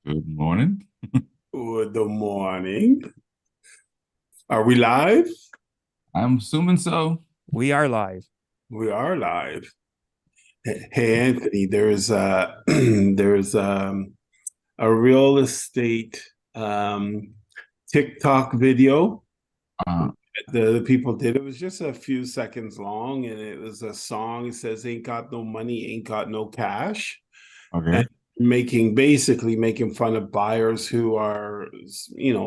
Good morning. Good morning. Are we live? I'm assuming so. We are live. We are live. Hey, Anthony, there's there's a real estate TikTok video Uh, the people did. It was just a few seconds long, and it was a song. It says, "Ain't got no money, ain't got no cash," and okay. basically making fun of buyers who are,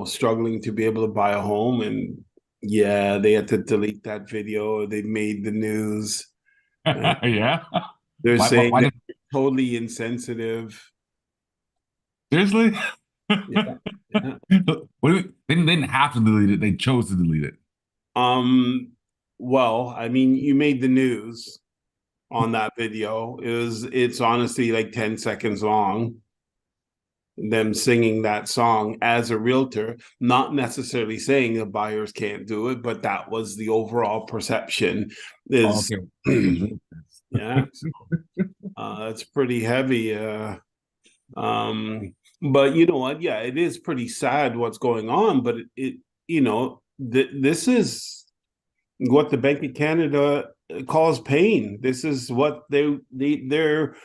struggling to be able to buy a home. And yeah, they had to delete that video. They made the news. And Yeah. they're Why, why, saying why that did, it's totally insensitive. seriously? Yeah, yeah. What do they didn't have to delete it. They chose to delete it. Um, well, I mean, you made the news on that video. It's honestly like 10 seconds long, them singing that song as a realtor, not necessarily saying the buyers can't do it, but that was the overall perception. Oh, Is okay. As real. Yeah, it's pretty heavy. Um, but you know what? Yeah, it is pretty sad what's going on. But this is what the Bank of Canada calls pain. This is what their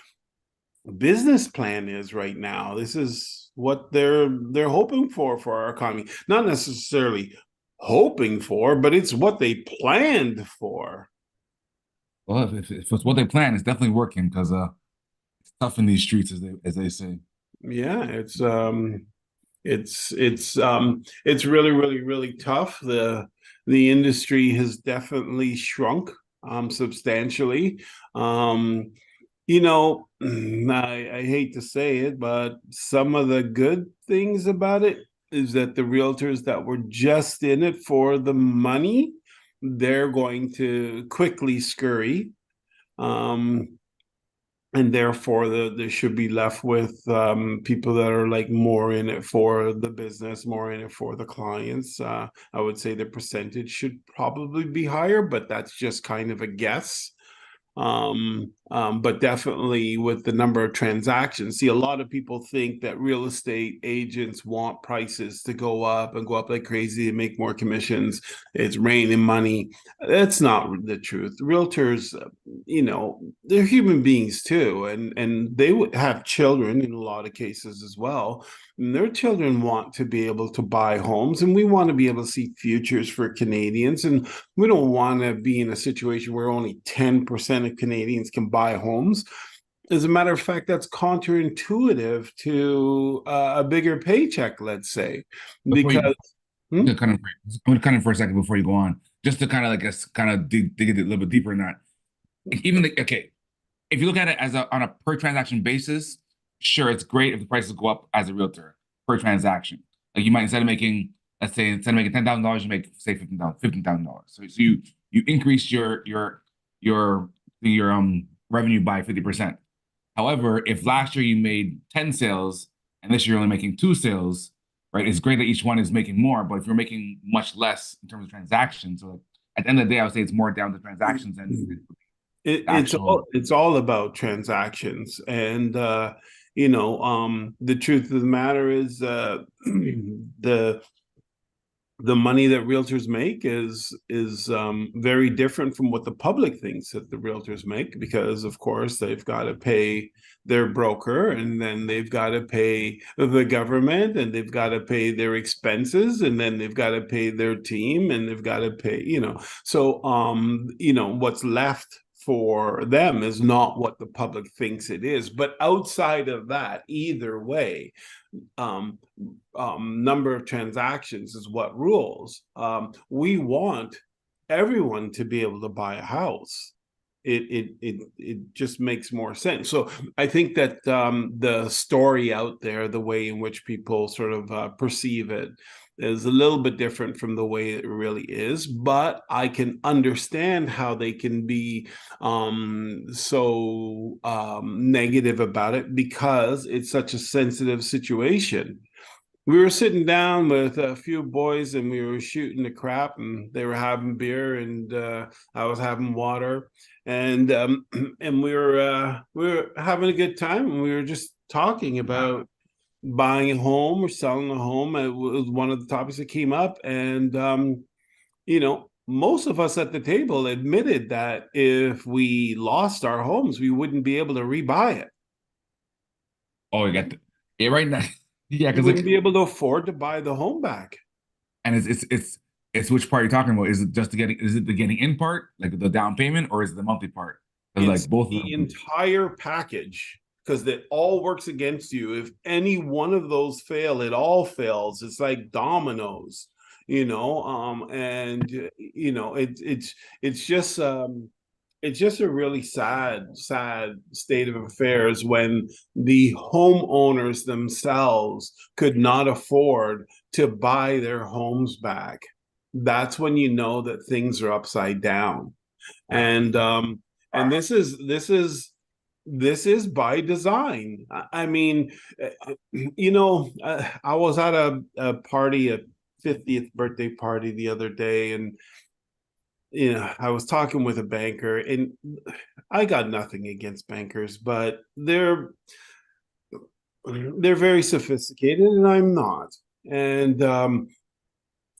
business plan is right now. This is what they're hoping for our economy. Not necessarily hoping for, but it's what they planned for. Well, if it's what they plan, it's definitely working because it's tough in these streets, as they say. Yeah, it's really, really, really tough. The industry has definitely shrunk substantially. Um, I hate to say it, but some of the good things about it is that the realtors that were just in it for the money, they're going to quickly scurry. Um, and therefore they should be left with people that are like more in it for the business, more in it for the clients. I would say the percentage should probably be higher, but that's just kind of a guess. But definitely with the number of transactions, see, a lot of people think that real estate agents want prices to go up and go up like crazy and make more commissions. It's raining money. That's not the truth. Realtors, they're human beings too, and they would have children in a lot of cases as well. And their children want to be able to buy homes, and we want to be able to see futures for Canadians. And we don't want to be in a situation where only 10% of Canadians can buy homes. As a matter of fact, that's counterintuitive to a bigger paycheck, let's say, Before you, because hmm? I'm gonna cut in for a second before you go on, just to kind of like us kind of dig a little bit deeper in that. Okay, if you look at it as on a per transaction basis, sure, it's great if the prices go up as a realtor per transaction. Like you might let's say instead of making $10,000, you make say $15,000. So you increase your revenue by 50%. However, if last year you made 10 sales and this year you're only making two sales, right? It's great that each one is making more, but if you're making much less in terms of transactions, so like at the end of the day, I would say it's more down to transactions than the actual. It's all about transactions. And the truth of the matter is the the money that realtors make is very different from what the public thinks that the realtors make, because of course they've got to pay their broker, and then they've got to pay the government, and they've got to pay their expenses, and then they've got to pay ther team, and they've got to pay, so what's left for them is not what the public thinks it is. But outside of that, either way, um, number of transactions is what rules. We want everyone to be able to buy a house. It just makes more sense. So I think that the story out there, the way in which people sort of perceive it, is a little bit different from the way it really is. But I can understand how they can be so negative about it, because it's such a sensitive situation. We were sitting down with a few boys, and we were shooting the crap, and they were having beer, and I was having water, and and we were having a good time, and we were just talking about buying a home or selling a home. It was one of the topics that came up, and most of us at the table admitted that if we lost our homes, we wouldn't be able to rebuy it. Oh, you got the, yeah, right now. Yeah, We because wouldn't like, be able to afford to buy the home back. and it's which part you're talking about? Is it just the getting? Is it the getting in part, like the down payment, or is it the monthly part? Because It's like both of the them. entire package because that all works against you. If any one of those fail, it all fails. It's like dominoes, and it's just a really sad state of affairs when the homeowners themselves could not afford to buy their homes back. That's when you know that things are upside down. And this is by design. I mean, I was at a party, a 50th birthday party the other day, and I was talking with a banker, and I got nothing against bankers, but they're very sophisticated, and I'm not. And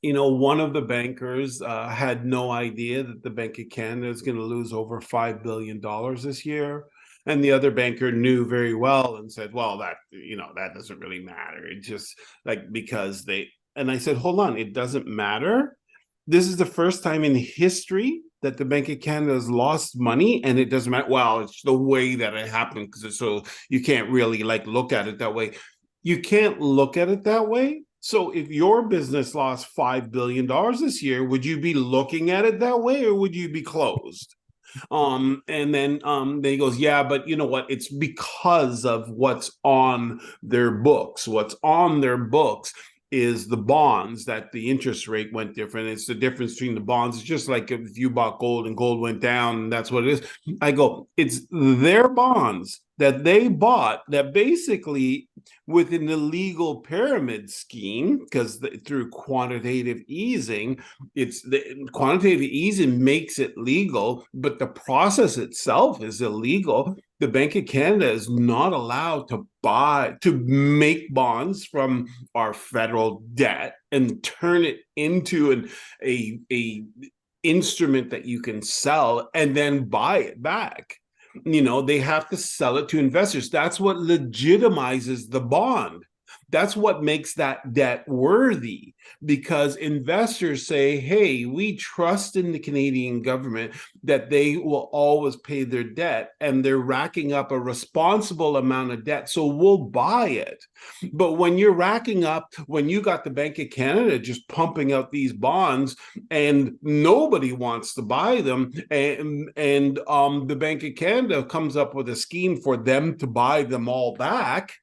one of the bankers had no idea that the Bank of Canada is going to lose over $5 billion this year. And the other banker knew very well and said, well, that doesn't really matter. It just like because and I said, hold on, it doesn't matter. This is the first time in history that the Bank of Canada has lost money, and it doesn't matter. Well, it's the way that it happened because so you can't really like look at it that way. You can't look at it that way. So if your business lost $5 billion this year, would you be looking at it that way, or would you be closed? And then he goes, yeah, but you know what? It's because of what's on their books. What's on their books is the bonds that the interest rate went different. It's the difference between the bonds. It's just like if you bought gold and gold went down, and that's what it is. I go, it's their bonds that they bought that basically with an illegal pyramid scheme, because through quantitative easing, it's the quantitative easing makes it legal, but the process itself is illegal. The Bank of Canada is not allowed to make bonds from our federal debt and turn it into a instrument that you can sell and then buy it back. They have to sell it to investors. That's what legitimizes the bond. That's what makes that debt worthy, because investors say, hey, we trust in the Canadian government that they will always pay their debt, and they're racking up a responsible amount of debt, so we'll buy it. But when you got the Bank of Canada just pumping out these bonds and nobody wants to buy them, and the Bank of Canada comes up with a scheme for them to buy them all back,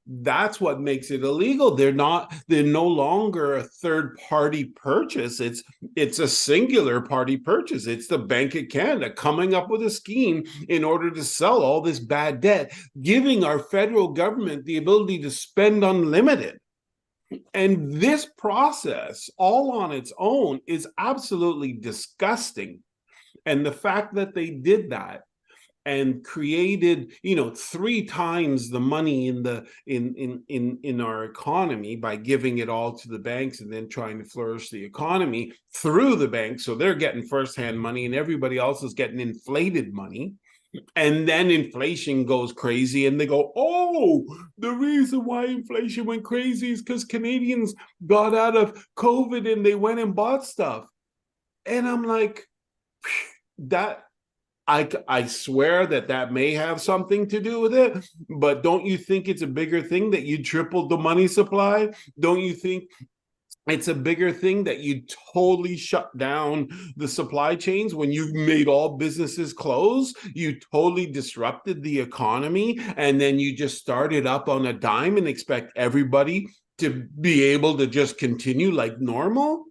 that's what makes it illegal. They're no longer a third party purchase. It's a singular party purchase. It's the Bank of Canada coming up with a scheme in order to sell all this bad debt, giving our federal government the ability to spend unlimited. And this process all on its own is absolutely disgusting. And the fact that they did that and created three times the money in our economy by giving it all to the banks and then trying to flourish the economy through the banks, so they're getting firsthand money and everybody else is getting inflated money. And then inflation goes crazy and they go, oh, the reason why inflation went crazy is because Canadians got out of COVID and they went and bought stuff. And I'm like, that I swear that may have something to do with it, but don't you think it's a bigger thing that you tripled the money supply? Don't you think it's a bigger thing that you totally shut down the supply chains when you made all businesses close? You totally disrupted the economy, and then you just started up on a dime and expect everybody to be able to just continue like normal?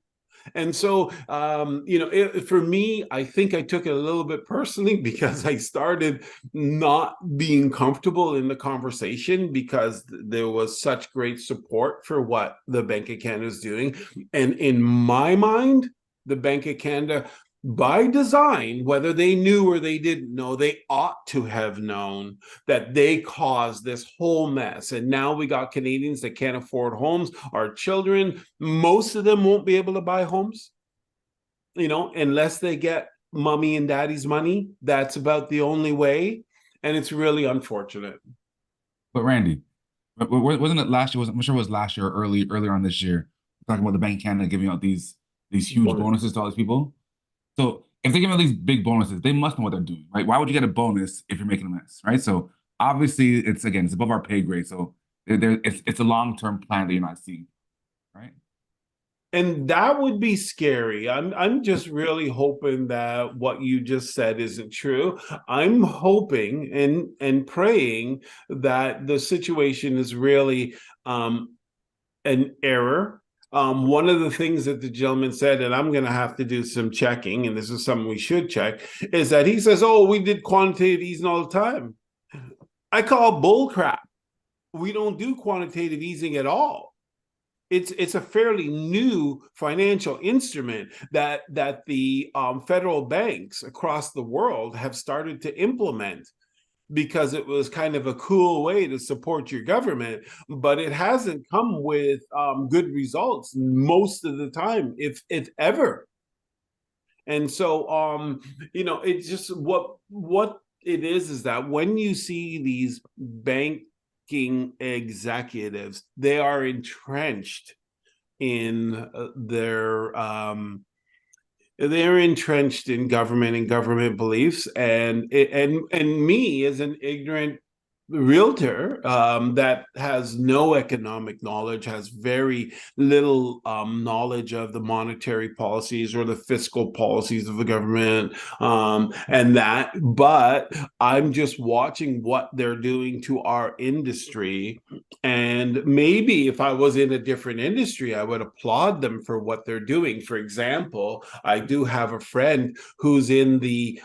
And so, for me, I think I took it a little bit personally because I started not being comfortable in the conversation because there was such great support for what the Bank of Canada is doing. And in my mind, the Bank of Canada by design, whether they knew or they didn't know, they ought to have known that they caused this whole mess. And now we got Canadians that can't afford homes. Our children, most of them won't be able to buy homes, unless they get mommy and daddy's money. That's about the only way. And it's really unfortunate. But Randy, wasn't it last year? I'm sure it was last year or earlier on this year, talking about the Bank of Canada giving out these huge bonuses to all these people. So if they're giving out these big bonuses, they must know what they're doing, right? Why would you get a bonus if you're making a mess, right? So obviously, it's above our pay grade. So it's a long-term plan that you're not seeing, right? And that would be scary. I'm just really hoping that what you just said isn't true. I'm hoping and praying that the situation is really an error. One of the things that the gentleman said, and I'm going to have to do some checking, and this is something we should check, is that he says, "Oh, we did quantitative easing all the time." I call bull crap. We don't do quantitative easing at all. It's a fairly new financial instrument that the federal banks across the world have started to implement because it was kind of a cool way to support your government, but it hasn't come with good results most of the time, if ever. And so, it's just what it is that when you see these banking executives, they are entrenched in they're entrenched in government and government beliefs, and me as an ignorant realtor that has no economic knowledge, has very little knowledge of the monetary policies or the fiscal policies of the government, but I'm just watching what they're doing to our industry. And maybe if I was in a different industry, I would applaud them for what they're doing. For example, I do have a friend who's in the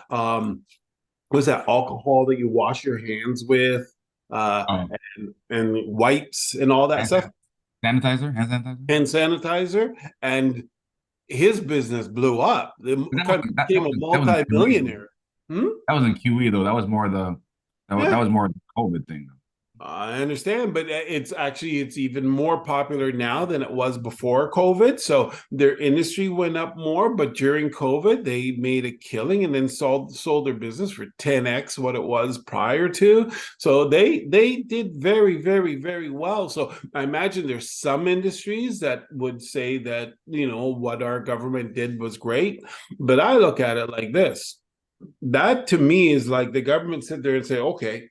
was that alcohol that you wash your hands with, uh, Um, and wipes and all that hand stuff, hand sanitizer. hand sanitizer, and his business blew up. They But kind of became a that wasn't QE though. multi-millionaire. Hmm? That wasn't QE though. That was more that Yeah, was more the COVID thing. I understand, but it's even more popular now than it was before COVID. So their industry went up more, but during COVID, they made a killing and then sold their business for 10x what it was prior to. So they did very, very, very well. So I imagine there's some industries that would say that, what our government did was great, but I look at it like this. That to me is like the government sit there and say, okay,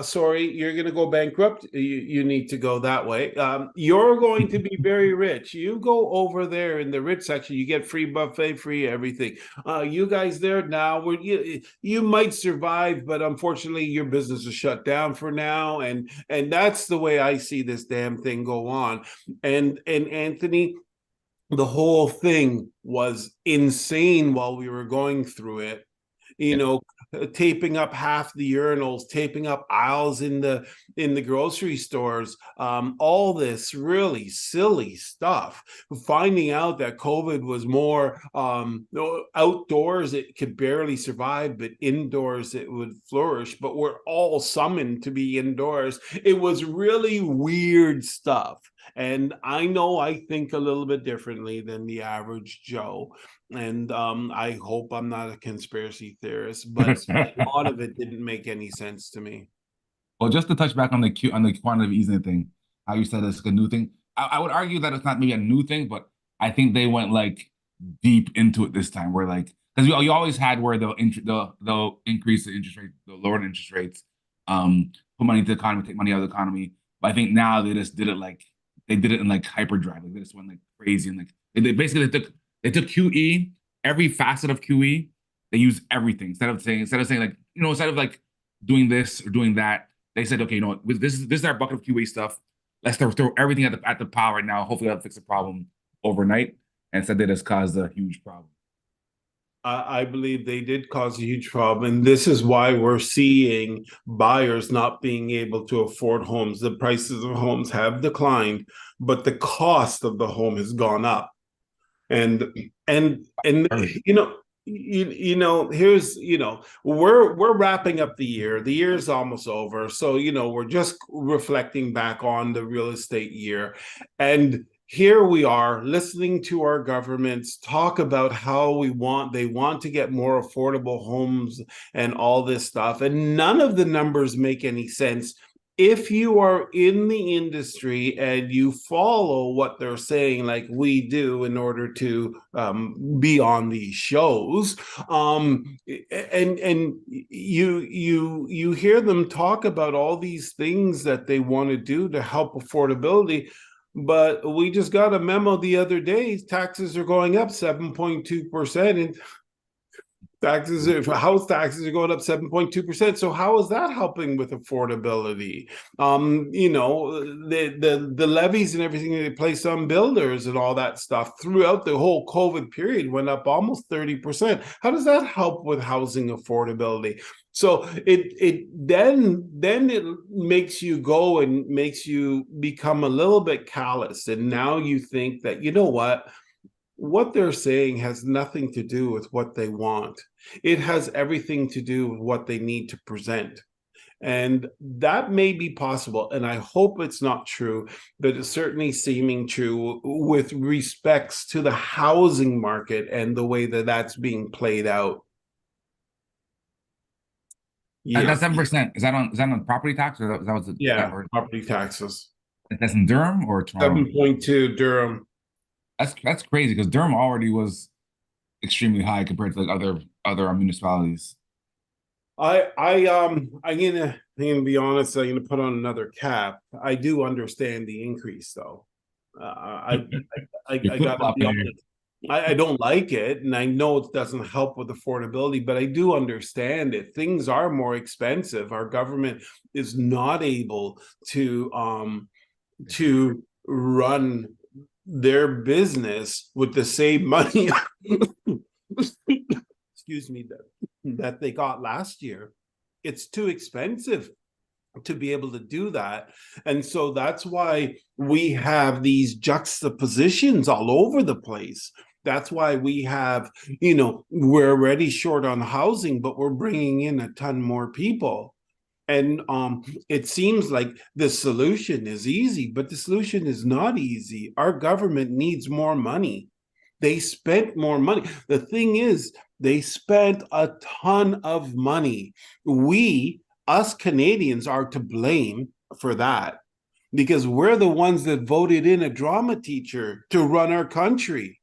sorry, you're going to go bankrupt. You need to go that way. You're going to be very rich. You go over there in the rich section, you get free buffet, free everything. You guys there now, you might survive, but unfortunately your business is shut down for now. And that's the way I see this damn thing go on. And Anthony, the whole thing was insane while we were going through it, you Yeah. know taping up half the urinals, taping up aisles in the grocery stores, all this really silly stuff, finding out that COVID was more outdoors it could barely survive, but indoors it would flourish, but we're all summoned to be indoors. It was really weird stuff. And I know I think a little bit differently than the average Joe. And I hope I'm not a conspiracy theorist, but a lot of it didn't make any sense to me. Well, just to touch back on the quantitative easing thing, how you said it's a new thing. I would argue that it's not maybe a new thing, but I think they went like deep into it this time. Where like because you always had where they'll increase the interest rate, they'll lower the interest rates, put money into the economy, take money out of the economy. But I think now they just did it like they did it in like hyperdrive. Like they just went like crazy and like they basically they took QE, every facet of QE. They use everything instead of saying like instead of like doing this or doing that. They said, okay, this is our bucket of QA stuff. Let's throw everything at the pile right now. Hopefully, that'll fix the problem overnight. And said that has caused a huge problem. I believe they did cause a huge problem. And this is why we're seeing buyers not being able to afford homes. The prices of homes have declined, but the cost of the home has gone up. and and Perfect. here's we're wrapping up the year. The year's almost over, so we're just reflecting back on the real estate year, and here we are listening to our governments talk about how they want to get more affordable homes and all this stuff, and none of the numbers make any sense if you are in the industry and you follow what they're saying, like we do, in order to be on these shows, and you hear them talk about all these things that they want to do to help affordability. But we just got a memo the other day, taxes are going up 7.2%, and house taxes are going up 7.2%. So how is that helping with affordability? The levies and everything they place on builders and all that stuff throughout the whole COVID period went up almost 30%. How does that help with housing affordability? So then it makes you go and makes you become a little bit callous. And now you think that, what they're saying has nothing to do with what they want. It has everything to do with what they need to present. And that may be possible. And I hope it's not true, but it's certainly seeming true with respects to the housing market and the way that that's being played out. Yeah. That's 7%. Is that on property tax, or that was that, Yeah. or Property taxes. that's in Durham or Toronto? 7.2 Durham. That's crazy because Durham already was extremely high compared to like other municipalities. I'm gonna be honest. I'm gonna put on another cap. I do understand the increase, though. You're I flip gotta be flopping. honest. I don't like it, and I know it doesn't help with affordability, but I do understand it. Things are more expensive. Our government is not able to run their business with the same money. Excuse me, that they got last year. It's too expensive to be able to do that. And so that's why we have these juxtapositions all over the place. That's why we have, we're already short on housing, but we're bringing in a ton more people. And it seems like the solution is easy, but the solution is not easy. Our government needs more money. They spent more money. The thing is, they spent a ton of money. Us Canadians, are to blame for that because we're the ones that voted in a drama teacher to run our country.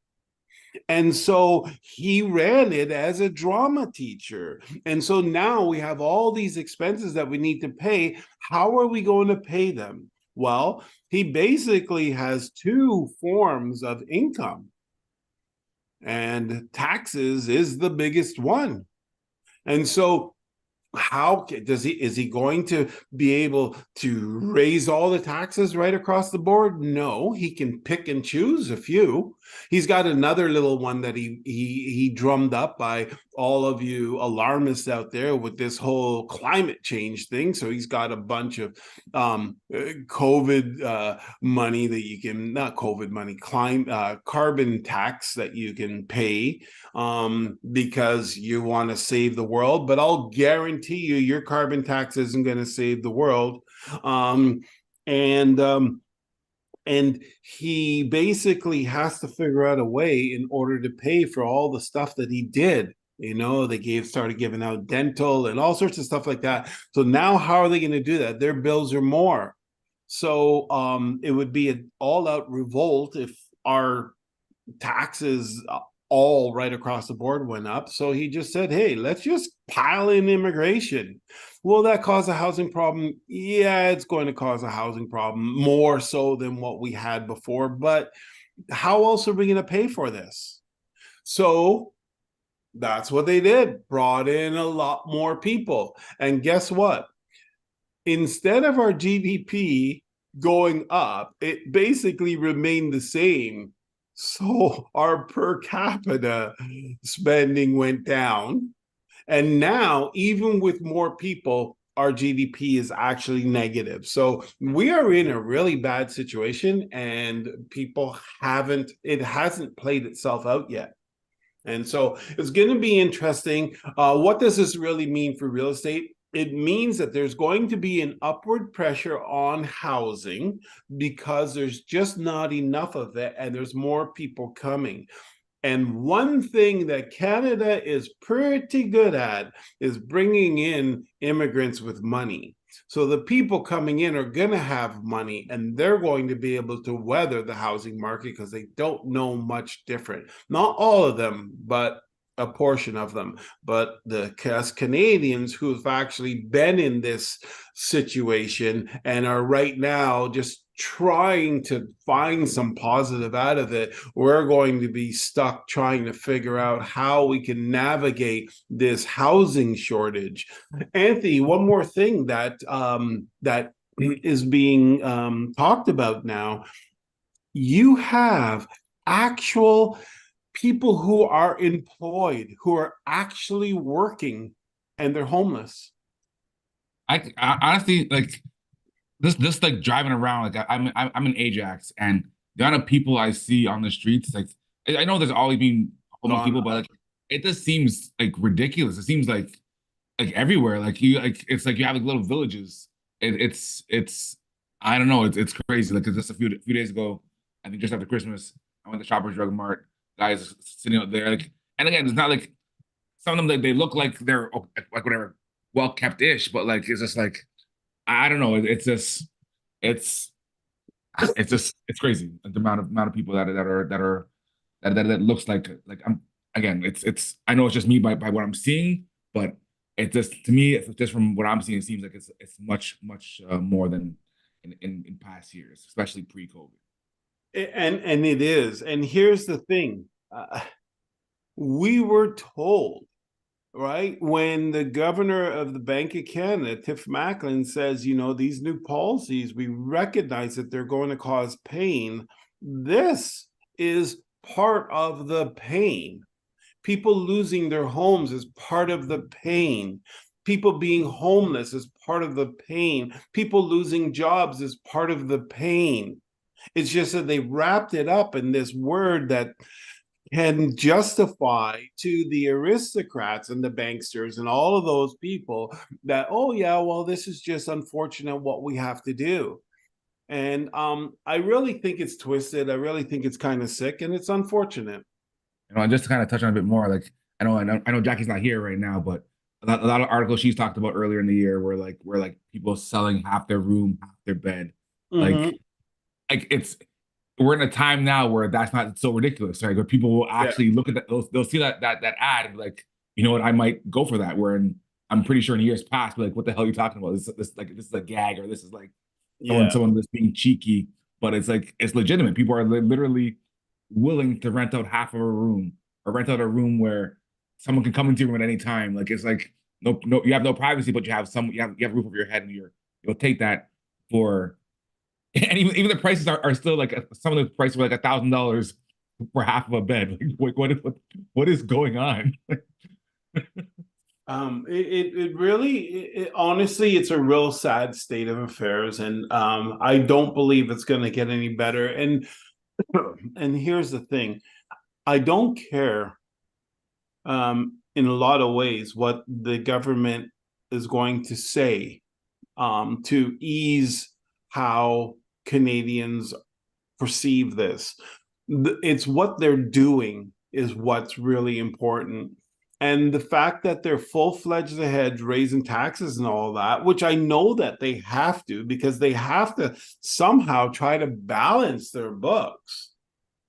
And so he ran it as a drama teacher. And so now we have all these expenses that we need to pay. How are we going to pay them? Well, he basically has two forms of income, and taxes is the biggest one. And so how is he going to be able to raise all the taxes right across the board? No, he can pick and choose a few. He's got another little one that he drummed up by all of you alarmists out there with this whole climate change thing. So he's got a bunch of COVID money that you can, not COVID money, carbon tax that you can pay because you want to save the world. But I'll guarantee you, your carbon tax isn't going to save the world. Um, and um, and he basically has to figure out a way in order to pay for all the stuff that he did. They started giving out dental and all sorts of stuff like that. So now, how are they going to do that? Their bills are more. So it would be an all-out revolt if our taxes all right across the board went up. So he just said, hey, let's just pile in immigration. Will that cause a housing problem? Yeah, it's going to cause a housing problem more so than what we had before. But how else are we going to pay for this? So that's what they did, brought in a lot more people. And guess what? Instead of our GDP going up, it basically remained the same. So our per capita spending went down. And now, even with more people, our GDP is actually negative. So we are in a really bad situation, and people haven't, it hasn't played itself out yet. And so it's going to be interesting. What does this really mean for real estate? It means that there's going to be an upward pressure on housing because there's just not enough of it, and there's more people coming. And one thing that Canada is pretty good at is bringing in immigrants with money. So the people coming in are going to have money, and they're going to be able to weather the housing market because they don't know much different. Not all of them, but a portion of them. But the Canadians who've actually been in this situation and are right now just trying to find some positive out of it, we're going to be stuck trying to figure out how we can navigate this housing shortage. Anthony, one more thing that is being talked about now. You have actual people who are employed, who are actually working, and they're homeless. I honestly like this like driving around. Like I'm in Ajax, and the amount of people I see on the streets, like I know there's always been homeless Gone people, but up. like it just seems like ridiculous. It seems like everywhere. Like you like it's like you have like little villages. It's I don't know. It's crazy. Like just a few days ago, I think just after Christmas, I went to Shoppers Drug Mart. Guys sitting out there, like, and again, it's not like some of them they look like they're like whatever well kept ish, but like it's just like I don't know. It's just it's it's just it's crazy the amount of people that looks like I'm again. It's I know it's just me by what I'm seeing, but it just to me just from what I'm seeing, it seems like it's much more than in past years, especially pre-COVID. And it is. And here's the thing. We were told, right, when the governor of the Bank of Canada, Tiff Macklin, says, these new policies, we recognize that they're going to cause pain. This is part of the pain. People losing their homes is part of the pain. People being homeless is part of the pain. People losing jobs is part of the pain. It's just that they wrapped it up in this word that can justify to the aristocrats and the banksters and all of those people that, oh yeah, well, this is just unfortunate what we have to do. And I really think it's twisted. I really think it's kind of sick, and it's unfortunate. And just to kind of touch on a bit more, like I know Jackie's not here right now, but a lot of articles she's talked about earlier in the year where people selling half their room, half their bed, Mm-hmm. like like it's we're in a time now where that's not so ridiculous, right? Where people will Yeah. actually look at that, they'll see that ad and be like, you know what, I might go for that. I'm pretty sure in years past, be like, what the hell are you talking about? This is a gag, or this is like Yeah. someone that's being cheeky, but it's like it's legitimate. People are literally willing to rent out half of a room or rent out a room where someone can come into your room at any time. Like it's like no, you have no privacy, but you have a roof over your head, and you'll take that for and even the prices are still like some of the prices were like $1,000 for half of a bed. Like what is going on? It really, honestly, it's a real sad state of affairs, and I don't believe it's going to get any better. And here's the thing: I don't care, in a lot of ways, what the government is going to say, to ease how Canadians perceive this. It's what they're doing is what's really important. And the fact that they're full-fledged ahead raising taxes and all that, which I know that they have to, because they have to somehow try to balance their books.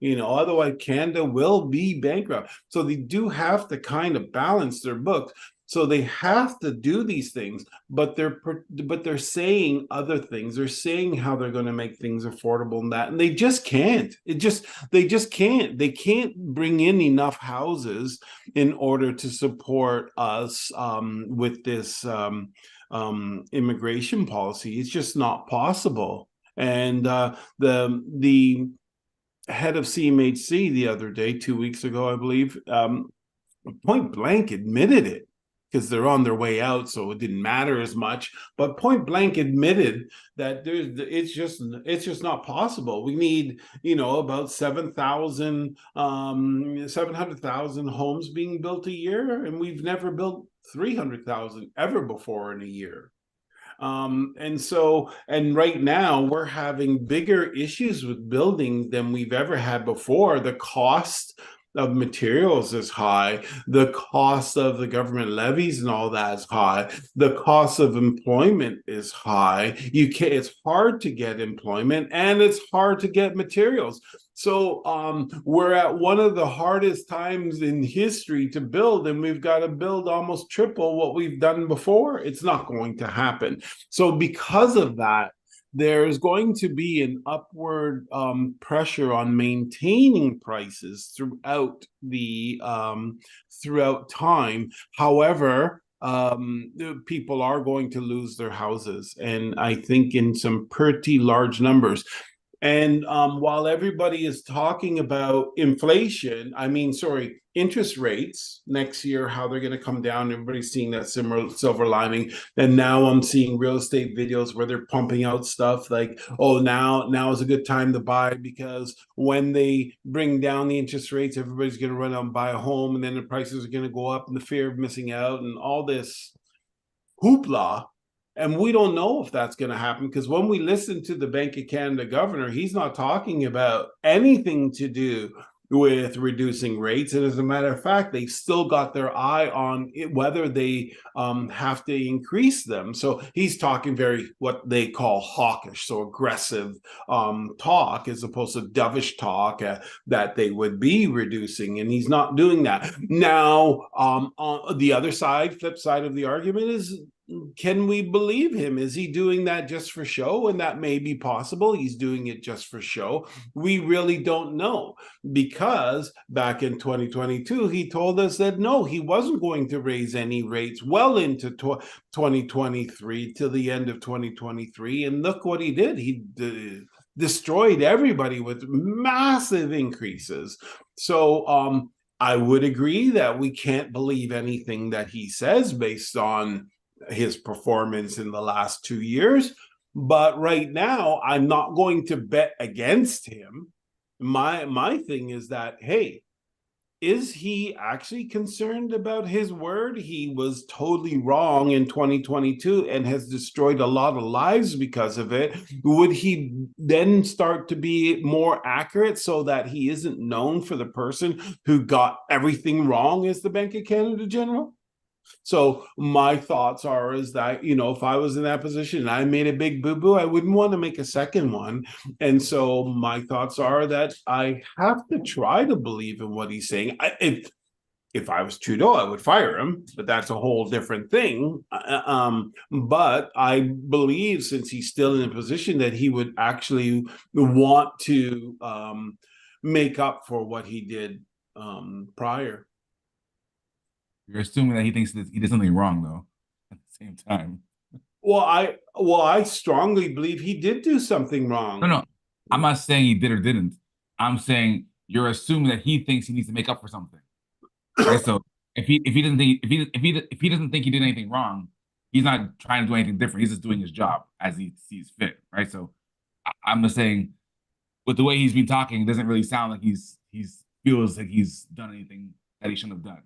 Otherwise Canada will be bankrupt. So they do have to kind of balance their books. So they have to do these things, but they're saying other things. They're saying how they're going to make things affordable and that, and they just can't. They just can't. They can't bring in enough houses in order to support us, with this immigration policy. It's just not possible. And the head of CMHC the other day, 2 weeks ago, I believe, point blank admitted it. because they're on their way out, so it didn't matter as much. But point blank admitted that it's just not possible. We need, about 700,000 homes being built a year, and we've never built 300,000 ever before in a year. And right now we're having bigger issues with building than we've ever had before. The cost of materials is high. The cost of the government levies and all that is high. The cost of employment is high. It's hard to get employment, and it's hard to get materials. So we're at one of the hardest times in history to build, and we've got to build almost triple what we've done before. It's not going to happen. So because of that, there's going to be an upward pressure on maintaining prices throughout time. However, people are going to lose their houses, and I think in some pretty large numbers. And while everybody is talking about inflation, interest rates next year, how they're going to come down. Everybody's seeing that similar silver lining. And now I'm seeing real estate videos where they're pumping out stuff like, oh, now is a good time to buy, because when they bring down the interest rates, everybody's going to run out and buy a home, and then the prices are going to go up, and the fear of missing out and all this hoopla. And we don't know if that's going to happen, because when we listen to the Bank of Canada governor, he's not talking about anything to do with reducing rates. And as a matter of fact, they've still got their eye on whether they have to increase them. So he's talking very what they call hawkish, so aggressive talk, as opposed to dovish talk that they would be reducing. And he's not doing that. Now, on the other side, flip side of the argument is, can we believe him? Is he doing that just for show? And that may be possible. He's doing it just for show. We really don't know, because back in 2022, he told us that no, he wasn't going to raise any rates well into 2023 till the end of 2023. And look what he did. He destroyed everybody with massive increases. So, I would agree that we can't believe anything that he says based on his performance in the last 2 years. But right now, I'm not going to bet against him. My thing is that, hey, is he actually concerned about his word? He was totally wrong in 2022 and has destroyed a lot of lives because of it. Would he then start to be more accurate so that he isn't known for the person who got everything wrong as the Bank of Canada General? So my thoughts are is that, if I was in that position and I made a big boo-boo, I wouldn't want to make a second one. And so my thoughts are that I have to try to believe in what he's saying. If I was Trudeau, I would fire him, but that's a whole different thing. But I believe, since he's still in a position, that he would actually want to make up for what he did prior. You're assuming that he thinks that he did something wrong, though, at the same time. Well, I strongly believe he did do something No, wrong. no, I'm not saying he did or didn't. I'm saying you're assuming that he thinks he needs to make up for something, right? So if he doesn't think if he doesn't think he did anything wrong, he's not trying to do anything different. He's just doing his job as he sees fit, right? So I'm just saying, with the way he's been talking, it doesn't really sound like he's feels like he's done anything that he shouldn't have done,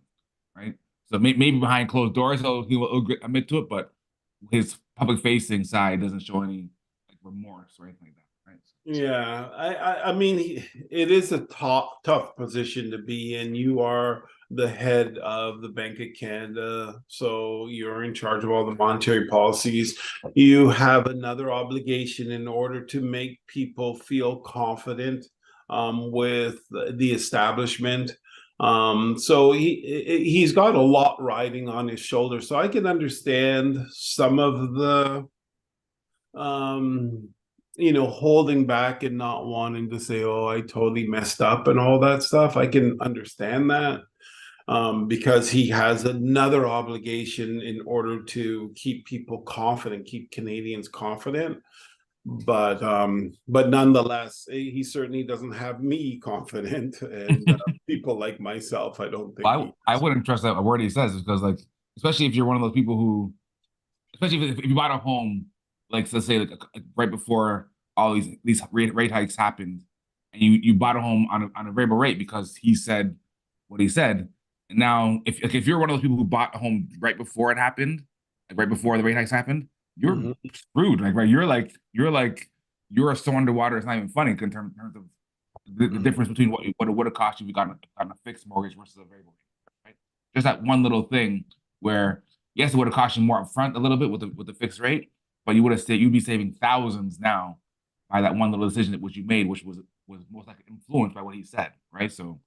right? So maybe behind closed doors, he will admit to it, but his public facing side doesn't show any like remorse or anything like that, right? Yeah, I mean, it is a tough position to be in. You are the head of the Bank of Canada, so you're in charge of all the monetary policies. You have another obligation in order to make people feel confident with the establishment. So he's got a lot riding on his shoulders. So I can understand some of the um holding back and not wanting to say, oh, I totally messed up and all that stuff. I can understand that, because he has another obligation in order to keep people confident, keep Canadians confident. But nonetheless, he certainly doesn't have me confident, and people like myself, I don't think he I wouldn't trust that a word he says because like especially if you're one of those people who, especially if you bought a home, like let's say like right before all these rate hikes happened, and you bought a home on a variable rate because he said what he said, and now if like, if you're one of those people who bought a home right before it happened, like right before the rate hikes happened, you're Mhm. screwed. Like right, you're so underwater. It's not even funny in terms of the difference between what it would have cost you if you gotten a fixed mortgage versus a variable rate, right? Just that one little thing where yes, it would have cost you more upfront a little bit with the fixed rate, but you'd be saving thousands now by that one little decision that which you made, which was most likely influenced by what he said, right? So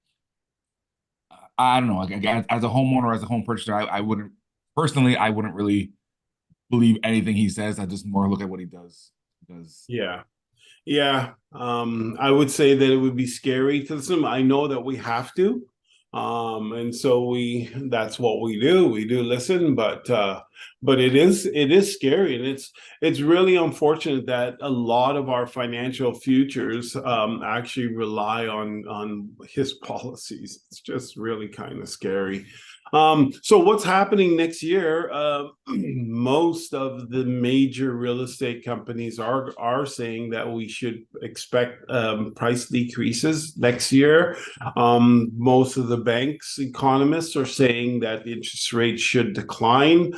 I don't know. Like, as a homeowner, as a home purchaser, I wouldn't personally, I wouldn't really believe anything he says. I just more look at what he does. Because Yeah. Yeah, I would say that it would be scary to some. I know that we have to, and so that's what we do. We do listen, but it is scary, and it's really unfortunate that a lot of our financial futures actually rely on his policies. It's just really kind of scary. So what's happening next year? Most of the major real estate companies are saying that we should expect price decreases next year. Most of the banks economists are saying that interest rates should decline,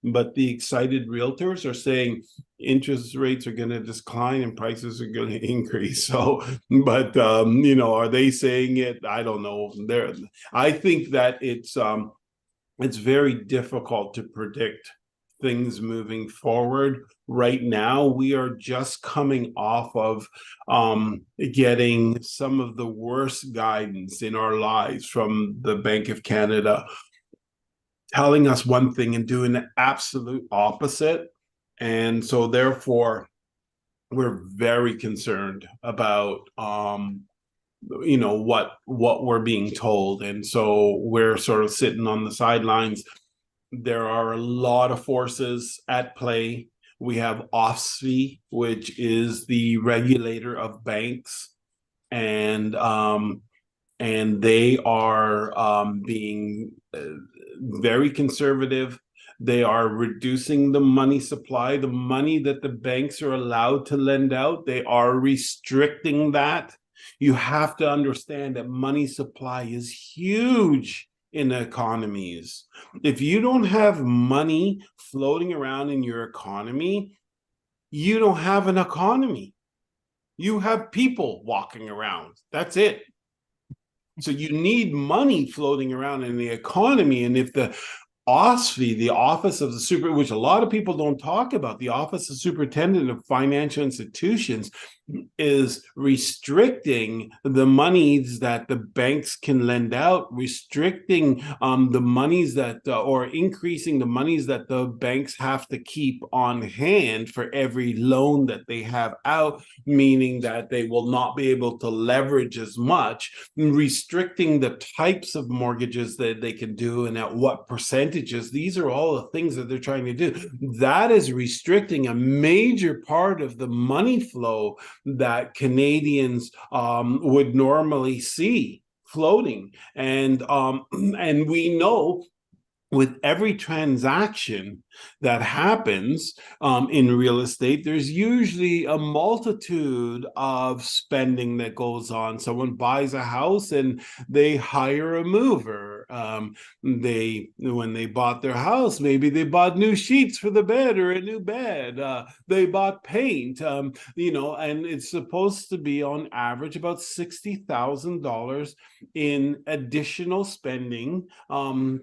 but the excited realtors are saying interest rates are going to decline and prices are going to increase. So, but are they saying it? I don't know. I think that it's very difficult to predict things moving forward. Right now, we are just coming off of getting some of the worst guidance in our lives from the Bank of Canada, telling us one thing and doing the absolute opposite. And so, therefore, we're very concerned about what we're being told, and so we're sort of sitting on the sidelines. There are a lot of forces at play. We have OSFI, which is the regulator of banks, and they are being very conservative. They are reducing the money supply, the money that the banks are allowed to lend out. They are restricting that. You have to understand that money supply is huge in economies. If you don't have money floating around in your economy, you don't have an economy. You have people walking around. That's it. So you need money floating around in the economy. And if the OSFI, the Office of the Super, which a lot of people don't talk about, the Office of Superintendent of Financial Institutions, is restricting the monies that the banks can lend out, restricting the monies that, or increasing the monies that the banks have to keep on hand for every loan that they have out, meaning that they will not be able to leverage as much, restricting the types of mortgages that they can do and at what percentages. These are all the things that they're trying to do. That is restricting a major part of the money flow that Canadians would normally see floating. And we know with every transaction that happens in real estate, there's usually a multitude of spending that goes on. Someone buys a house and they hire a mover. When they bought their house, maybe they bought new sheets for the bed or a new bed. They bought paint, and it's supposed to be on average about $60,000 in additional spending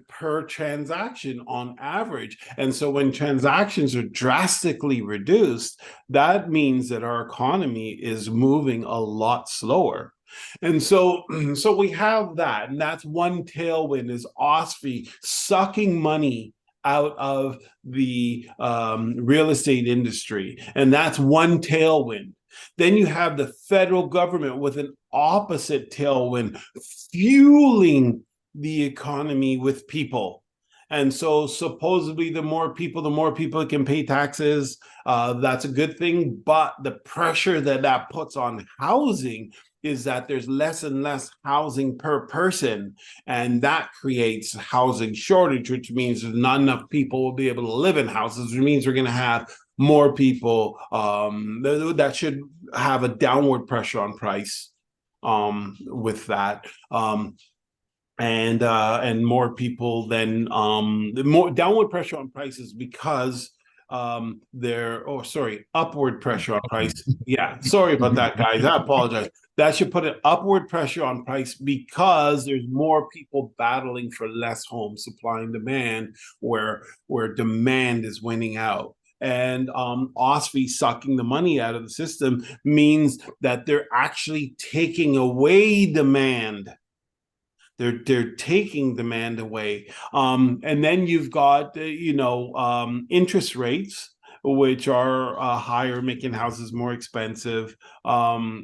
per transaction on average. And so when transactions are drastically reduced, that means that our economy is moving a lot slower. And so, so we have that, and that's one tailwind is OSFI sucking money out of the real estate industry, and that's one tailwind. Then you have the federal government with an opposite tailwind, fueling the economy with people. And so supposedly the more people can pay taxes. That's a good thing. But the pressure that puts on housing is that there's less and less housing per person, and that creates housing shortage, which means not enough people will be able to live in houses, which means we're going to have more people. That should have a downward pressure on price with that. And more people then the more downward pressure on prices because upward pressure on price. Yeah, sorry about that, guys. I apologize. That should put an upward pressure on price because there's more people battling for less home supply and demand, where demand is winning out. And OSFI sucking the money out of the system means that they're actually taking away demand. They're taking demand away. And then you've got interest rates, which are higher, making houses more expensive,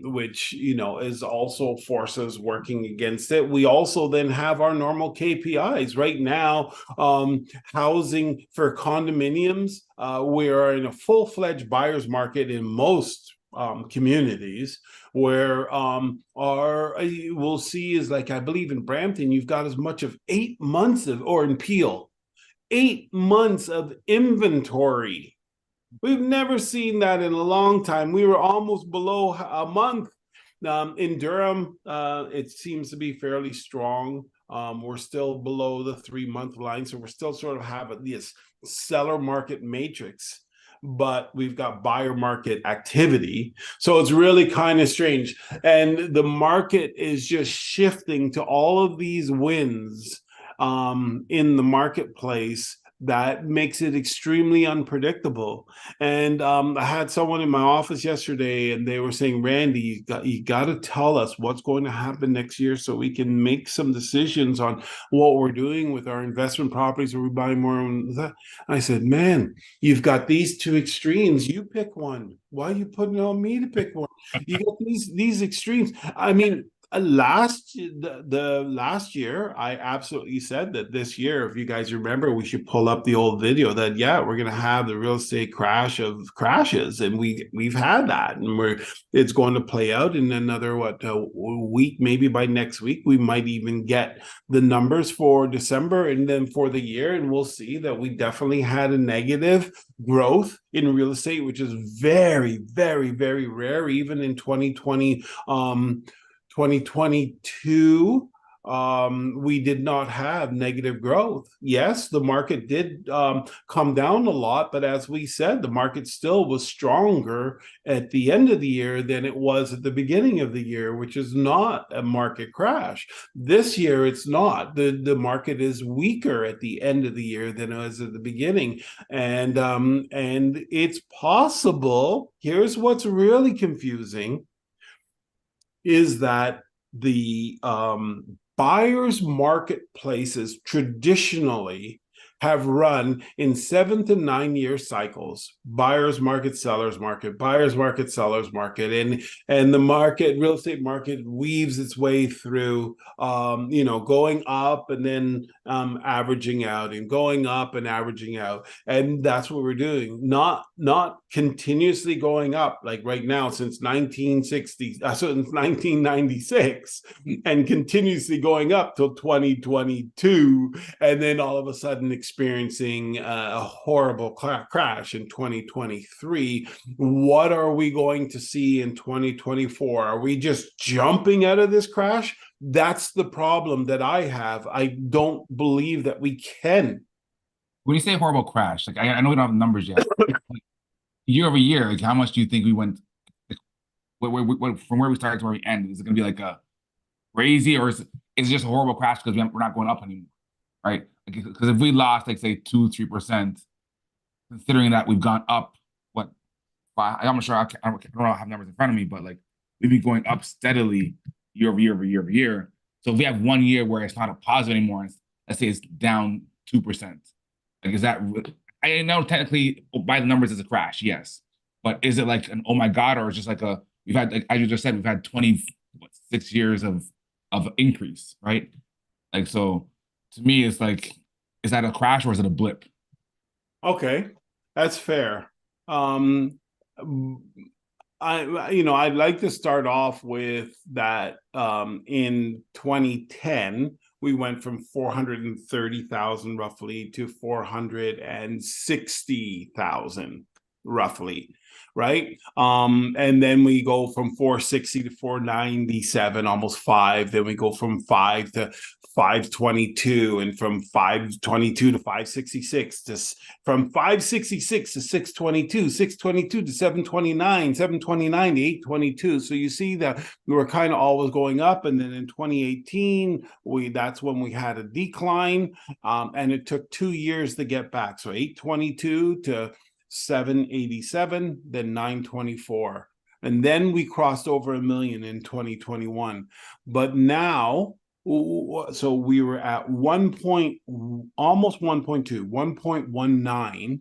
which is also forces working against it. We also then have our normal KPIs right now. Housing for condominiums, we are in a full-fledged buyer's market in most communities, where our we'll see is like, I believe in Brampton, you've got as much of 8 months of, or in Peel, 8 months of inventory. We've never seen that in a long time. We were almost below a month. In Durham, it seems to be fairly strong. We're still below the 3 month line, so we're still sort of having this seller market matrix, but we've got buyer market activity. So it's really kind of strange. And the market is just shifting to all of these wins in the marketplace that makes it extremely unpredictable. And I had someone in my office yesterday, and they were saying, Randy, you got to tell us what's going to happen next year so we can make some decisions on what we're doing with our investment properties. Are we buying more? And I said, man, you've got these two extremes. You pick one. Why are you putting it on me to pick one? You got these extremes. I mean, the last year, I absolutely said that this year, if you guys remember, we should pull up the old video that, yeah, we're going to have the real estate crash of crashes, and we've had that, and it's going to play out in another week, maybe by next week we might even get the numbers for December and then for the year, and we'll see that we definitely had a negative growth in real estate, which is very, very, very rare, even in 2022, we did not have negative growth. Yes, the market did come down a lot, but as we said, the market still was stronger at the end of the year than it was at the beginning of the year, which is not a market crash. This year, it's not. The market is weaker at the end of the year than it was at the beginning. And it's possible, here's what's really confusing, is that the buyers marketplaces traditionally have run in 7 to 9 year cycles. Buyers market, sellers market, buyers market, sellers market, and the market, real estate market, weaves its way through, going up and then averaging out, and going up and averaging out, and that's what we're doing. Not continuously going up like right now since 1996, and continuously going up till 2022, and then all of a sudden experiencing a horrible crash in 2023. What are we going to see in 2024? Are we just jumping out of this crash? That's the problem that I have. I don't believe that we can. When you say horrible crash, like I know we don't have numbers yet. Like, year over year, like how much do you think we went, like, from where we started to where we end? Is it going to be like a crazy, or is it just a horrible crash because we're not going up anymore, right? Because if we lost, like say 2-3%, considering that we've gone up, what, I'm not sure, I don't have numbers in front of me, but like we've been going up steadily year over year over year over year. So if we have 1 year where it's not a positive anymore, let's say it's down 2%, like is that? I know technically by the numbers it's a crash, yes, but is it like an oh my god, or is just like we've had, like as you just said, we've had 26 years of increase, right? Like, so to me, it's like, is that a crash or is it a blip? Okay, that's fair. Um, I'd like to start off with that in 2010 we went from 430,000 roughly to 460,000 roughly, right? And then we go from 460 to 497, almost five. Then we go from five to 522, and from 522 to 566, to from 566 to 622, 622 to 729, 729 to 822. So you see that we were kind of always going up. And then in 2018, that's when we had a decline. And it took 2 years to get back. So 822 to 787, then 924. And then we crossed over a million in 2021. But now, so we were at almost 1.2, 1.19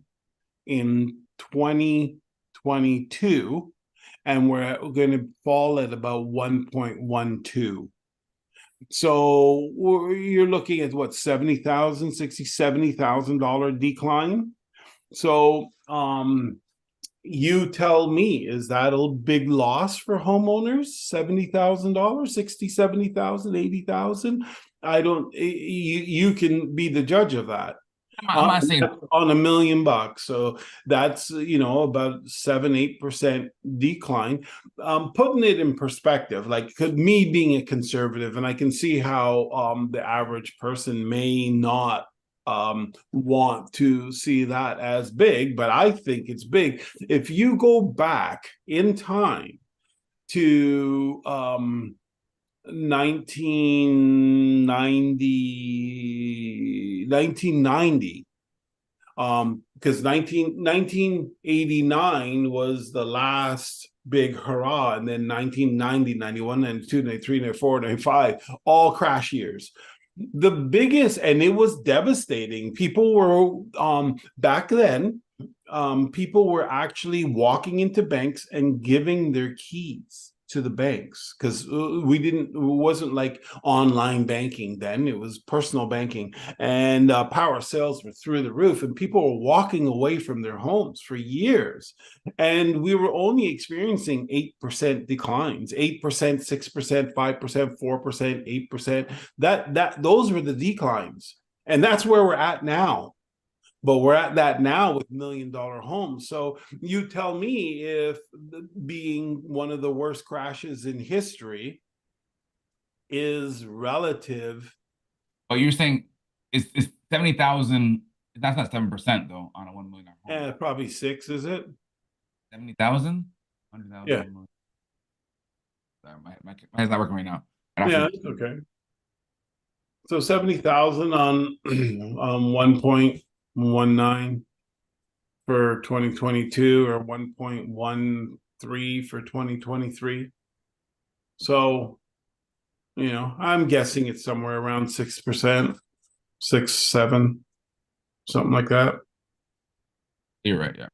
in 2022, and we're going to fall at about 1.12. So you're looking at what, 70,000, 60, $70,000 decline. So you tell me, is that a big loss for homeowners? $70,000, 60, 70,000, 80,000? I don't, you can be the judge of that. I'm not saying On $1 million. So that's, about 7-8% decline. Putting it in perspective, like me being a conservative, and I can see how the average person may not want to see that as big, but I think it's big. If you go back in time to 1990, because 1989 was the last big hurrah, and then 1990, 91, 92, 93, 94, 95, all crash years. The biggest, and it was devastating. People were back then, people were actually walking into banks and giving their keys to the banks, because it wasn't like online banking then, it was personal banking, and power sales were through the roof, and people were walking away from their homes for years, and we were only experiencing 8% declines, 8%, 6%, 5%, 4%, 8%. Those were the declines, and that's where we're at now. But we're at that now with $1 million homes. So you tell me, if being one of the worst crashes in history is relative. Oh, you're saying it's 70,000. That's not 7% though on a $1 million home. Probably six, is it? 70,000, Yeah. 100,000. My head's not working right now. Yeah, okay. So 70,000 on 1.19 for 2022, or 1.13 for 2023. So, I'm guessing it's somewhere around 6%, 6, 7, something like that. You're right. Yeah.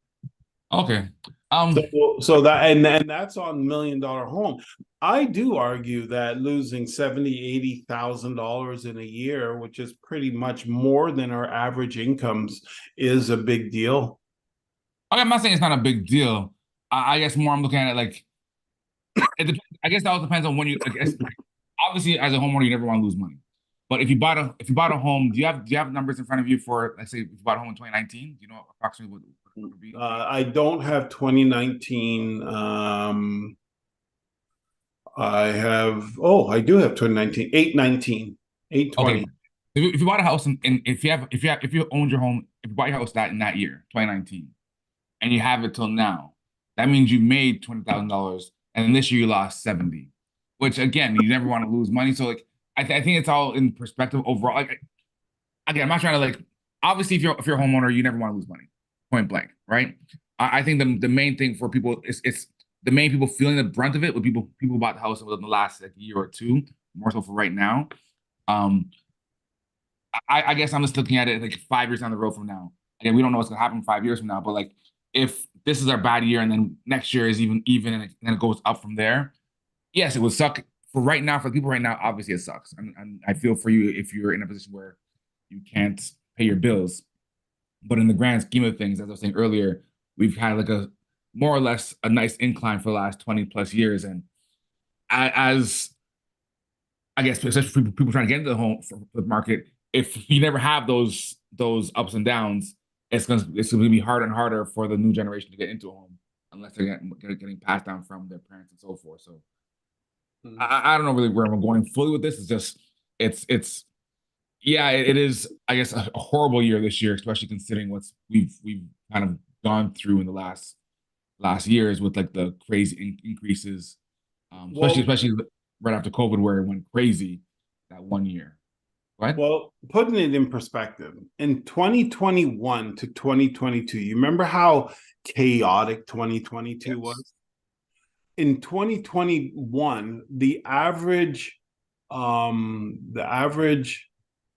Okay. So that, and that's on $1 million home. I do argue that losing $70,000-$80,000 in a year, which is pretty much more than our average incomes, is a big deal. Okay, I'm not saying it's not a big deal. I guess more I'm looking at it like it depends. I guess that all depends on when you. I guess, obviously, as a homeowner, you never want to lose money. But if you bought a home, do you have numbers in front of you for, let's say, if you bought a home in 2019? Do you know approximately what it would be? I don't have 2019. I do have 2019, 819, 820. Okay. If you bought a house and if you owned your home, if you bought your house in that year, 2019, and you have it till now, that means you made $20,000, and then this year you lost 70, which again, you never want to lose money. So like, I think it's all in perspective overall. Like, again, I'm not trying to like, obviously if you're a homeowner, you never want to lose money, point blank, right? I think the main thing for people is it's the main people feeling the brunt of it with people who bought the house within the last like year or two, more so for right now. Um, I guess I'm just looking at it like 5 years down the road from now. Again, we don't know what's gonna happen 5 years from now, but like if this is our bad year and then next year is even and then it goes up from there, yes, it would suck for right now. For people right now, obviously it sucks. And I feel for you if you're in a position where you can't pay your bills. But in the grand scheme of things, as I was saying earlier, we've had like a more or less a nice incline for the last 20 plus years. And as I guess, especially for people trying to get into the home for the market, if you never have those ups and downs, it's gonna be harder and harder for the new generation to get into a home unless they're getting passed down from their parents and so forth. So Mhm. I don't know really where I'm going fully with this. It's just it's yeah, it is, I guess, a horrible year this year, especially considering we've kind of gone through in the last years with like the crazy increases, especially Well, especially right after COVID where it went crazy that one year. What? well, putting it in perspective, in 2021 to 2022, you remember how chaotic 2022 Yes. was? In 2021, the average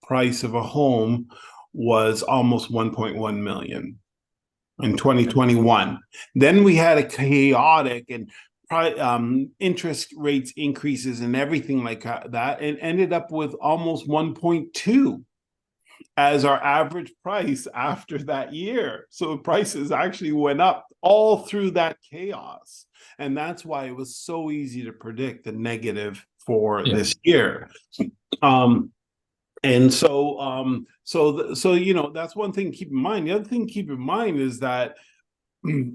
price of a home was almost 1.1 million in Yeah. 2021. Then we had a chaotic and interest rates increases and everything like that, and ended up with almost 1.2 as our average price after that year. So prices actually went up all through that chaos. And that's why it was so easy to predict the negative for Yeah. this year. Um, and so that's one thing to keep in mind. The other thing to keep in mind is that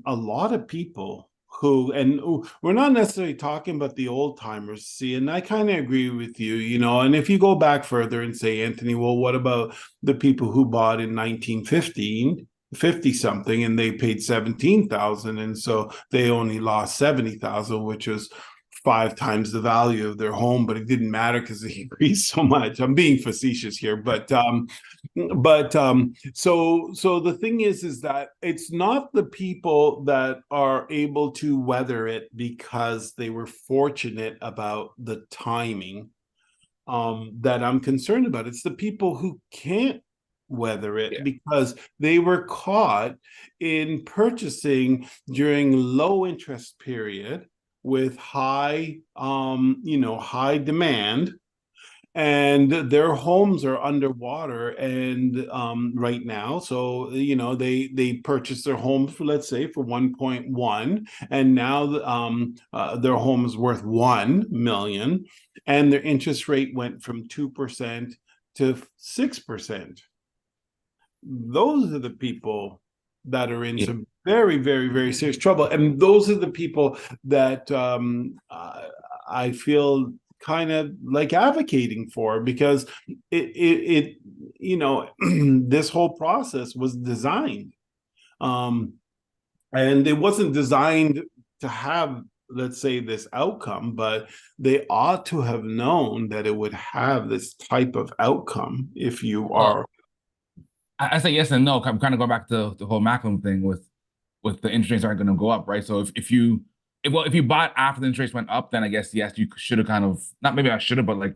a lot of people who, and we're not necessarily talking about the old timers, see, and I kind of agree with you, and if you go back further and say, Anthony, well, what about the people who bought in 1915, 50 something, and they paid 17,000, and so they only lost 70,000, which was 5 times the value of their home, but it didn't matter because it increased so much. I'm being facetious here, but the thing is that it's not the people that are able to weather it because they were fortunate about the timing, that I'm concerned about. It's the people who can't weather it Yeah. because they were caught in purchasing during low interest period with high demand, and their homes are underwater and right now, so they purchased their home for, let's say, for 1.1, and now their home is worth 1 million, and their interest rate went from 2% to 6%. Those are the people that are in Yeah. some very, very, very serious trouble, and those are the people that I feel kind of like advocating for, because it this whole process was designed, um and it wasn't designed to have, let's say, this outcome, but they ought to have known that it would have this type of outcome if you Well, are. I say yes and no. I'm kind of going back to the whole Macklin thing with the interest rates aren't going to go up, right? So if you bought after the interest rates went up, then I guess yes, you should have kind of, not maybe I should have, but like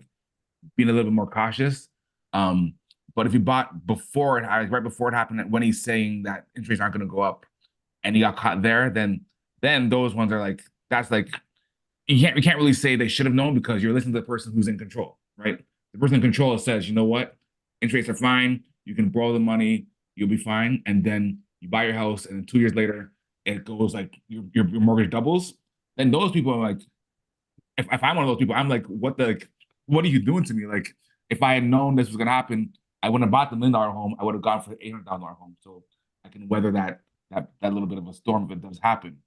being a little bit more cautious. Um, but if you bought before right before it happened, when he's saying that interest rates aren't going to go up, and you got caught there, then those ones are like, that's like, you can't really say they should have known because you're listening to the person who's in control, right? The person in control says, you know what, interest rates are fine. You can borrow the money, you'll be fine. And then you buy your house, and then 2 years later, it goes like your mortgage doubles. Then those people are like, if I'm one of those people, I'm like, what are you doing to me? Like, if I had known this was gonna happen, I wouldn't have bought the $1 million home. I would have gone for the $800,000 home, so I can weather that little bit of a storm if it does happen.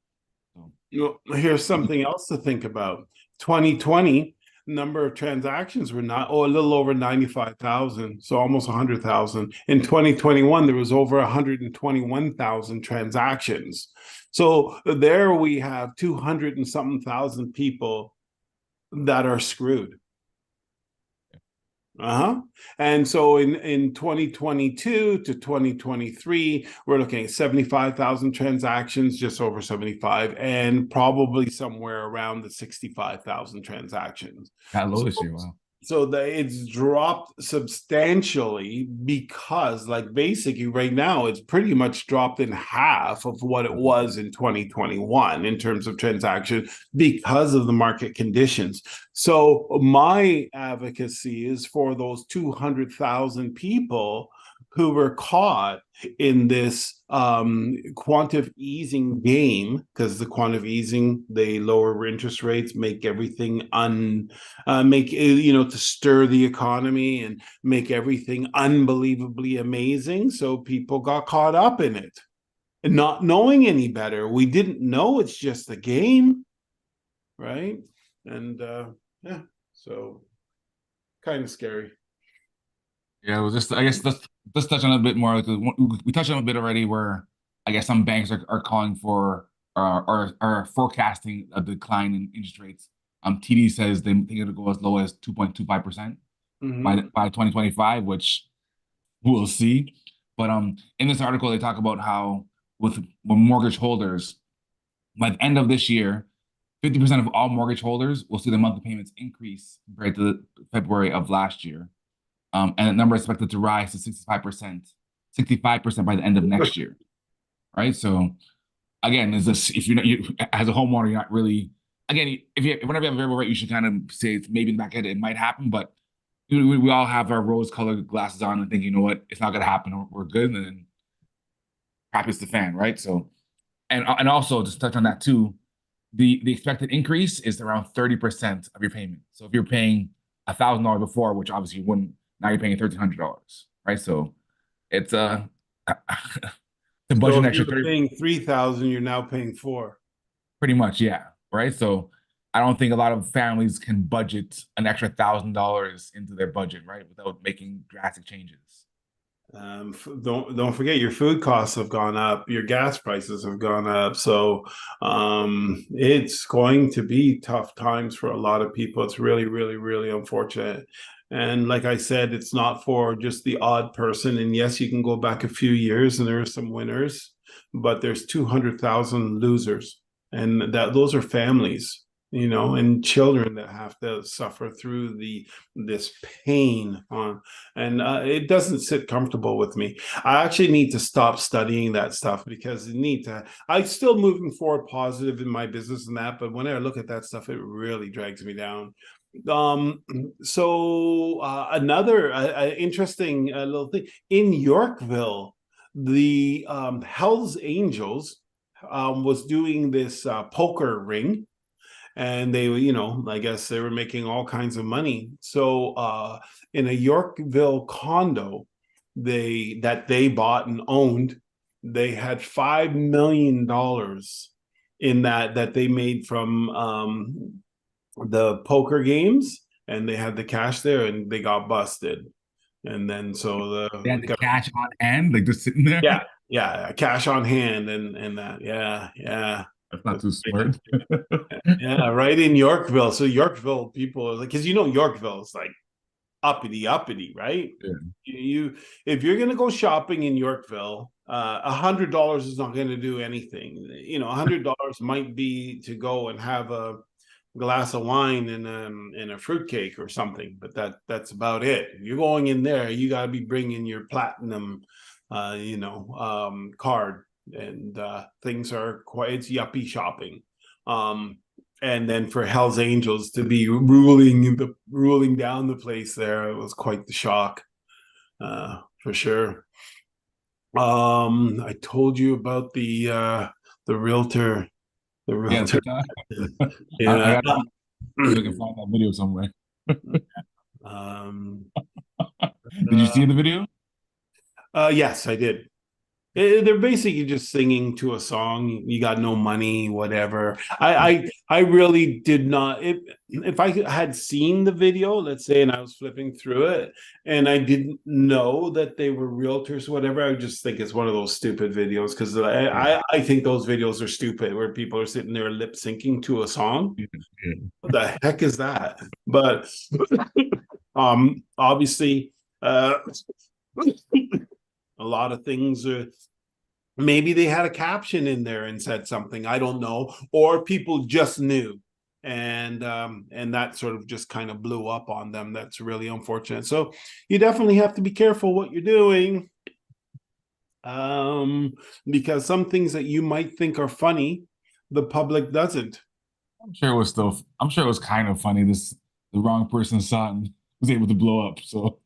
So Here's something else to think about. 2020, number of transactions were not, a little over 95,000, so almost 100,000. In 2021, there was over 121,000 transactions. So there we have 200 and something thousand people that are screwed. Uh-huh. And so in 2022 to 2023, we're looking at 75,000 transactions, just over 75, and probably somewhere around the 65,000 transactions. got low So, this year. Wow. so it's dropped substantially because, like, basically right now it's pretty much dropped in half of what it was in 2021 in terms of transaction because of the market conditions. So my advocacy is for those 200,000 people who were caught in this quantitative easing game, because the quantitative easing, they lower interest rates, make everything make to stir the economy and make everything unbelievably amazing. So people got caught up in it and not knowing any better. We didn't know it's just a game, right? And yeah, so kind of scary. Yeah, it was just, I guess let's touch on it a bit more. Like we touched on it a bit already, where I guess some banks are calling for are forecasting a decline in interest rates. TD says they think it'll go as low as 2.25% Mm-hmm. by 2025, which we'll see. But in this article, they talk about how with mortgage holders, by the end of this year, 50% of all mortgage holders will see their monthly payments increase compared to February of last year. And the number is expected to rise to 65% by the end of next year. Right. So again, is this if you're not as a homeowner, you're not really again, if you whenever you have a variable rate, you should kind of say it's maybe in the back end it might happen, but we all have our rose-colored glasses on and think, you know what, it's not gonna happen, we're good, and then crap hits the fan, right? So and also just touch on that too, the expected increase is around 30% of your payment. So if you're paying $1,000 before, which obviously you wouldn't, now you're paying $1,300, right? So it's the So budget an if extra you're 30, paying 3,000, you're now paying four. pretty much, yeah, right. So I don't think a lot of families can budget an extra $1,000 into their budget, right, without making drastic changes. Don't forget your food costs have gone up, your gas prices have gone up. So it's going to be tough times for a lot of people. It's really, really, really unfortunate. And like I said, it's not for just the odd person. And yes, you can go back a few years and there are some winners, but there's 200,000 losers, and that those are families, and children that have to suffer through this pain on, and it doesn't sit comfortable with me. I actually need to stop studying that stuff because I'm still moving forward positive in my business and that, but when I look at that stuff, it really drags me down. um so another interesting little thing in Yorkville, the Hells Angels was doing this poker ring, and they, I guess they were making all kinds of money. So in a Yorkville condo they bought and owned, they had $5 million in that they made from the poker games, and they had the cash there, and they got busted. And then so They had the the cash on hand, like just sitting there. yeah, cash on hand, and that, yeah. That's not too smart. Yeah, right in Yorkville. So Yorkville people are like, because Yorkville is like uppity, right? Yeah. You if you're gonna go shopping in Yorkville, $100 is not gonna do anything. $100 might be to go and have a glass of wine and a fruitcake or something, but that's about it. If you're going in there, you gotta be bringing your platinum, card, and things are quite, it's yuppie shopping. Um, and then for Hell's Angels to be ruling down the place there, it was quite the shock, for sure. I told you about the realtor, the Yeah, realtor. TikTok. I Yeah. gotta see if I can find that video somewhere. Um, Did you see the video? yes, I did. They're basically just singing to a song. You got no money, whatever. I really did not. If I had seen the video, let's say, and I was flipping through it, and I didn't know that they were realtors, whatever, I would just think it's one of those stupid videos, because Yeah. I think those videos are stupid, where people are sitting there lip syncing to a song. Yeah. Yeah. What the heck is that? But obviously, a lot of things are, maybe they had a caption in there and said something, I don't know, or people just knew, and that sort of just kind of blew up on them. That's really unfortunate. So you definitely have to be careful what you're doing, um because some things that you might think are funny, the public doesn't. I'm sure it was kind of funny. The wrong person saw it and was able to blow up. So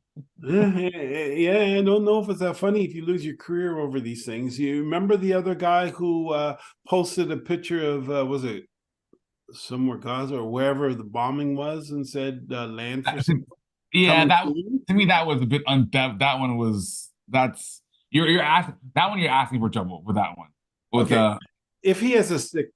Yeah, I don't know if it's that funny if you lose your career over these things. You remember the other guy who posted a picture of was it somewhere Gaza or wherever the bombing was and said land for some Yeah, coming that soon? to me that was a bit that one was that's you're asking that one you're asking for trouble with that one. With Okay, if he has a sick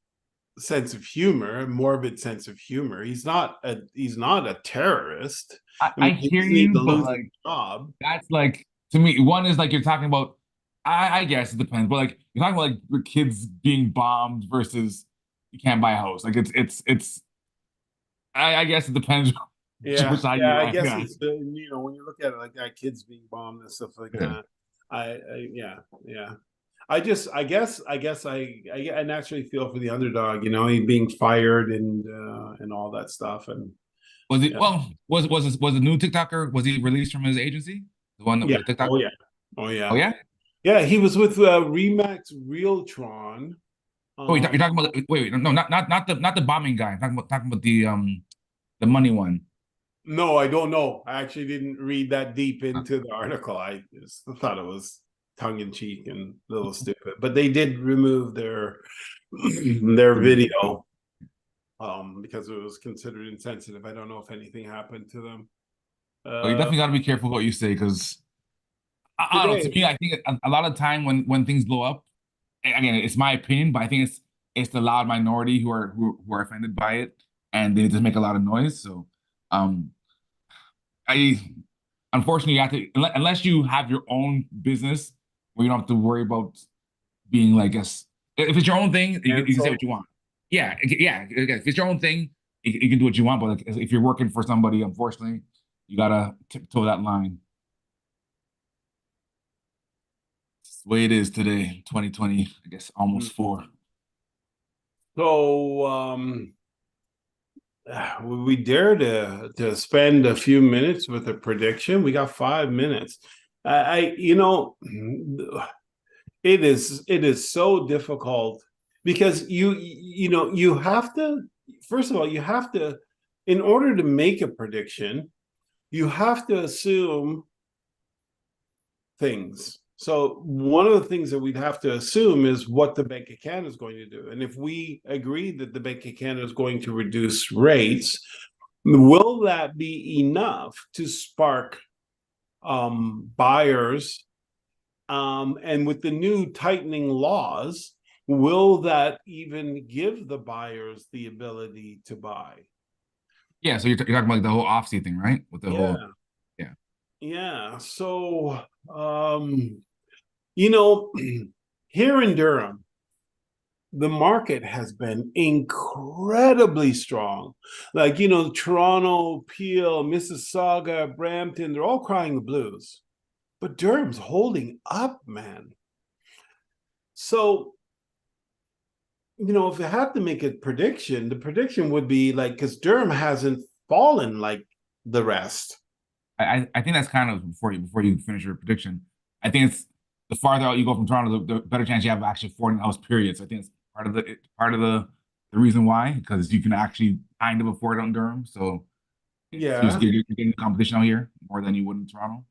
sense of humor, a morbid sense of humor, he's not a terrorist. I I mean, he hear doesn't need you, to but lose his like job. that's like to me, one is like you're talking about I guess it depends, but like you're talking about like your kids being bombed versus you can't buy a house. Like it's I guess it depends which Yeah, side yeah. you're I on. guess Yeah. it's when you look at it like that, kids being bombed and stuff like Yeah. that. Yeah, yeah. I naturally feel for the underdog. You know, he being fired and all that stuff. And Was it yeah, well was the new TikToker was he released from his agency? The one that yeah. with the TikTok? Oh yeah, oh Oh yeah, yeah? yeah. He was with Remax Realtron. Oh, Um, you're talking about wait, no, not the bombing guy. I'm talking about the money one. no, I don't know. I actually didn't read that deep into the article. I just thought it was tongue in cheek and a little stupid. But they did remove their their video because it was considered insensitive. I don't know if anything happened to them. Oh, you Uh, definitely got to be careful what you say because I don't know. To today, me, I think a lot of time when things blow up, again, it's my opinion, but I think it's the loud minority who are offended by it, and they just make a lot of noise. So, um, I unfortunately you have to unless you have your own business where you don't have to worry about being like us. If it's your own thing, you can say cancel. what you want. Yeah, yeah. Again, if it's your own thing, you can do what you want. But like, if you're working for somebody, unfortunately, you gotta tiptoe that line. It's the way it is today, 2020. I guess almost four. So we dare to spend a few minutes with a prediction. We got 5 minutes. You know, it is so difficult because you have to first of all you have to in order to make a prediction you have to assume things. So one of the things that we'd have to assume is what the Bank of Canada is going to do. And if we agree that the Bank of Canada is going to reduce rates, will that be enough to spark buyers? And with the new tightening laws, will that even give the buyers the ability to buy? Yeah, so you're talking about like the whole off thing, right? With the whole Yeah, yeah. yeah. So, you know, here in Durham, the market has been incredibly strong. Like, Toronto, Peel, Mississauga, Brampton, they're all crying the blues. But Durham's holding up, man. So, if I had to make a prediction, the prediction would be like, because Durham hasn't fallen like the rest. I think that's kind of before you finish your prediction. I think it's the farther out you go from Toronto, the better chance you have of actually affording a house. Period. So I think it's part of the reason why because you can actually kind of afford it in Durham. So Yeah, you're getting competition out here more than you would in Toronto.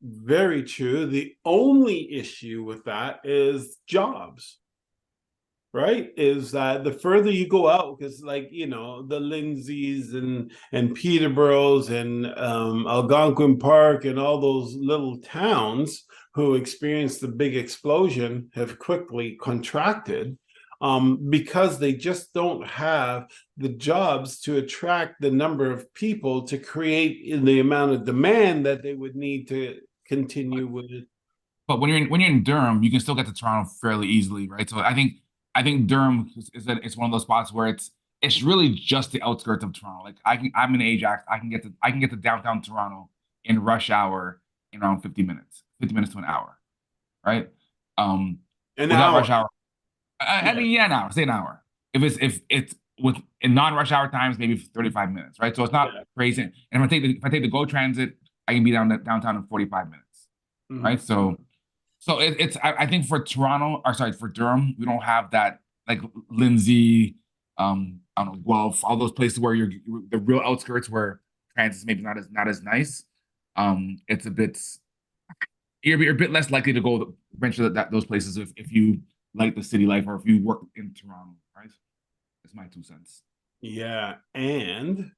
very true. The only issue with that is jobs, right? Is that the further you go out, because like the Lindsays and Peterboroughs and Algonquin Park and all those little towns who experienced the big explosion have quickly contracted because they just don't have the jobs to attract the number of people to create the amount of demand that they would need to continue with. But when you're in Durham, you can still get to Toronto fairly easily, right? So I think Durham it's one of those spots where it's really just the outskirts of Toronto. Like I'm in Ajax, I can get to downtown Toronto in rush hour in around 50 minutes, 50 minutes to an hour, right? Um, An without hour. rush hour, I Yeah, mean yeah, an hour, say an hour. If it's with in non-rush hour times, maybe 35 minutes, right? So it's not yeah. crazy. And if I take the GO Transit, I can be downtown in 45 minutes, right? Mhm. So it's I think for Toronto, or sorry, for Durham, we don't have that like Lindsay, I don't know, Guelph, all those places where you're the real outskirts where transit's maybe not as nice. It's a bit you're a bit less likely to go venture those places if you like the city life or if you work in Toronto, right? That's my 2 cents. Yeah, and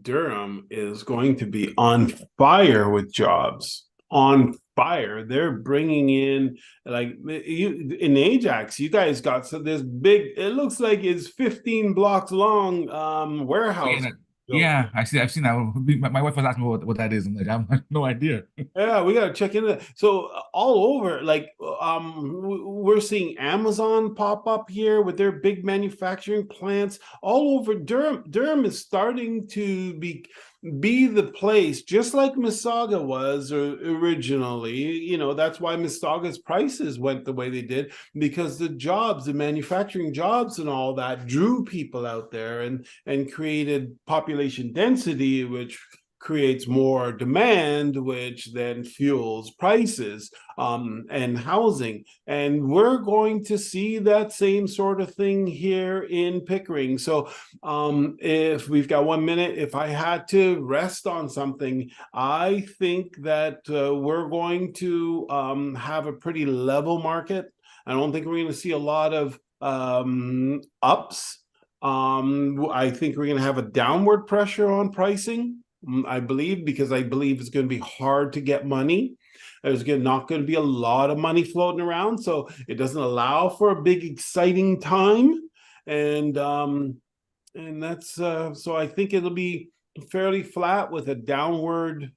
Durham is going to be on fire with jobs. On fire. They're bringing in like you in Ajax. You guys got so this big. It looks like it's 15 blocks long Oh, yeah, warehouse built. yeah, I've seen that. My wife was asking me what that is. I'm like, I have no idea. Yeah, we gotta check into that. So all over, like, we're seeing Amazon pop up here with their big manufacturing plants all over Durham. Durham is starting to be the place, just like Mississauga was originally. You know, that's why Mississauga's prices went the way they did, because the jobs, the manufacturing jobs, and all that drew people out there and created population density, which creates more demand, which then fuels prices and housing. And we're going to see that same sort of thing here in Pickering. So, if we've got 1 minute, if I had to rest on something, I think that we're going to have a pretty level market. I don't think we're going to see a lot of ups. I think we're going to have a downward pressure on pricing. I believe, because I believe it's going to be hard to get money. There's not going to be a lot of money floating around, so it doesn't allow for a big exciting time. And that's so I think it'll be fairly flat with a downward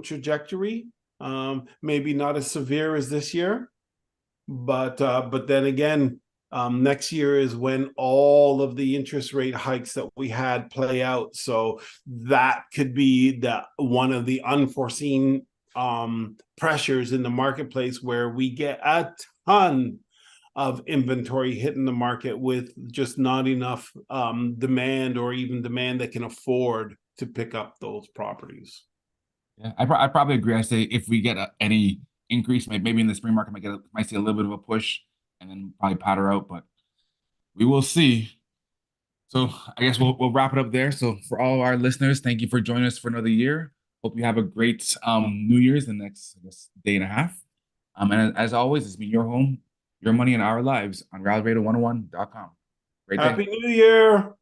trajectory. Maybe not as severe as this year, but then again, next year is when all of the interest rate hikes that we had play out. So that could be the one of the unforeseen pressures in the marketplace, where we get a ton of inventory hitting the market with just not enough demand, or even demand that can afford to pick up those properties. Yeah, I probably agree. I say if we get any increase, maybe in the spring market might see a little bit of a push and then probably powder out, but we will see. So I guess we'll wrap it up there. So for all our listeners, thank you for joining us for another year. Hope you have a great New Year's the next, I guess, day and a half. And as always, it's been your home, your money, and our lives on realradio101.com. Great day. Happy New Year.